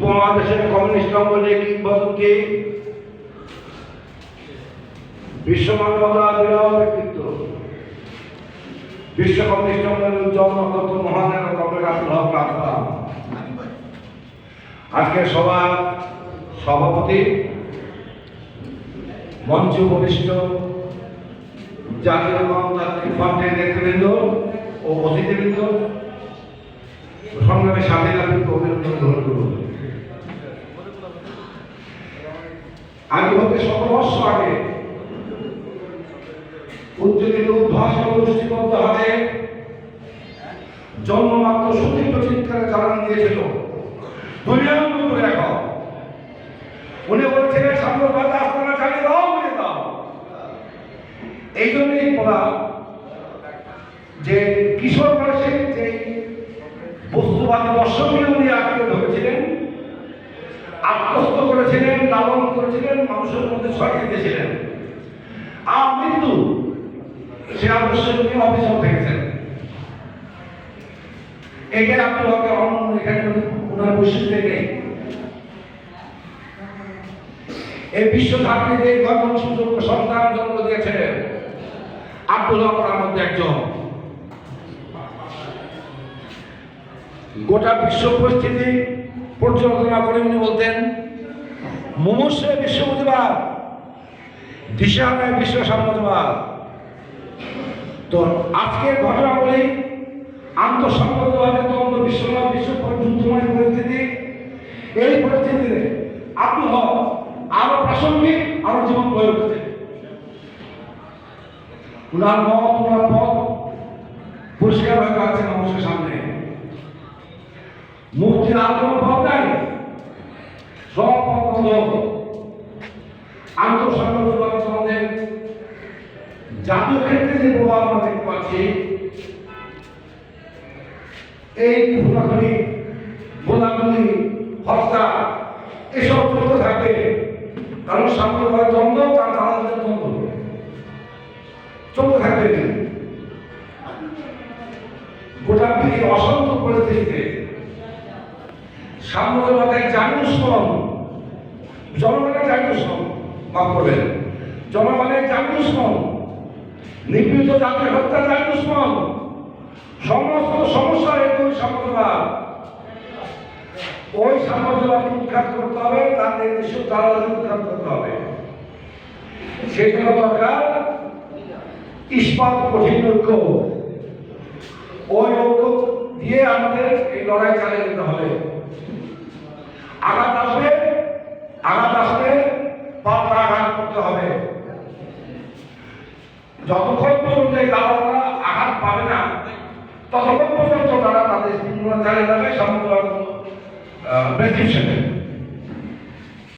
উপমহাদেশের কমিউনিস্ট অঙ্গনে কিংবদন্তি বিশ্ব মানবতা বিরল ব্যক্তিত্ব বিশ্ব কমিউনিস্ট অঙ্গনের উজ্জ্বল নক্ষত্র মহানের কমরেড আব্দুল হক রাজা আজকে সভার সভাপতি মঞ্চ বরিষ্ঠ জাতীয় গণতান্ত্রিক ফ্রন্টের নেতৃবৃন্দ ও অতিথিবৃন্দ সংগ্রামে স্বাধীনতাকে অভিনন্দন গ্রহণ করুন। আজ হতে ১৭ বর্ষ আগে উদ্যোগিত উদ্ভাসন গোষ্ঠীবদ্ধ হাতে জন্মমাত্র সুতীব্র চিৎকারে জানান দিয়েছিল দুনিয়ার করে রাখো। উনি বলেছিলেন সাম্যবাদ আপনারা চালিয়ে দাও বলে দাও। এই জন্যই বলা যে কিশোর বয়সে যে বস্তুবাদী দর্শকগুলি উনি আঁকড়ে ধরেছিলেন, আত্মস্থ করেছিলেন, লালন করেছিলেন, মানুষের মধ্যে ছড়িয়ে দিয়েছিলেন। আর মৃত্যু সে আদর্শ নিয়ে অবিচল থেকেছেন। এটাই আব্দুল হকের অনন্য, এখানে ওনার বৈশিষ্ট্য নেই। এই বিশ্ব ধাত্রীতে গঠন সুযোগ্য সন্তান জন্ম দিয়েছিলেন আব্দুল হক তার মধ্যে একজন। গোটা বিশ্ব পরিস্থিতি পর্যালোচনা করে উনি বলতেন মুমূর্ষে বিশ্ব প্রতিবাদ, দিশাহারায় বিশ্ব সাম্যবাদ। তো আজকের ঘটনাগুলি আন্তঃসাম্যবাদে দ্বন্দ্ব বিশ্বময় বিশ্ব যুদ্ধময় পরিস্থিতি। এই পরিস্থিতিতে আব্দুল হক আরো প্রাসঙ্গিক, আরো জীবন হয়ে উঠেছে। উনার মত, উনার পথ পরিষ্কার হয়ে আছে মানুষের সামনে। মুক্তির আর কোনো পথ নাই, সব পথ বন্ধ। আন্তঃসাম্যবাদী দ্বন্দ্বের জাতীয় ক্ষেত্রে যে প্রভাব আমরা দেখতে পাচ্ছি, এই খুনাখুনি, গোলাগুলি, হত্যা এসব চলতে থাকবে। কারণ সাম্যবাদী দ্বন্দ্ব তার দালালদের দ্বন্দ্ব চলতে থাকবে। গোটা এই অশান্ত পরিস্থিতিতে সাম্যবাদের জাতীয়স্মরণ, জনগণের জাতীয়স্মরণ, মাফ করবেন, জনগণের জাতীয়স্মরণ, নিপীড়িত জাতির হত্যা জাতীয়স্মরণ, সমস্ত সমস্যার হেতু সাম্যবাদ। ওই সাম্যবাদকে উৎখাত করতে হবে, তার নির্দিষ্ট দালালকে উৎখাত করতে হবে। সেই জন্য দরকার ইস্পাত কঠিন ঐক্য। ওই ঐক্য দিয়ে আমাদের এই লড়াই চালিয়ে যেতে হবে। আঘাত আসবে, পাল্টা আঘাত করতে হবে। যতক্ষণ পর্যন্ত এই দালালরা আঘাত পাবে না, ততক্ষণ পর্যন্ত তারা তাদের চালিয়ে যাবে সাম্যবাদ প্রেসক্রিপশনে।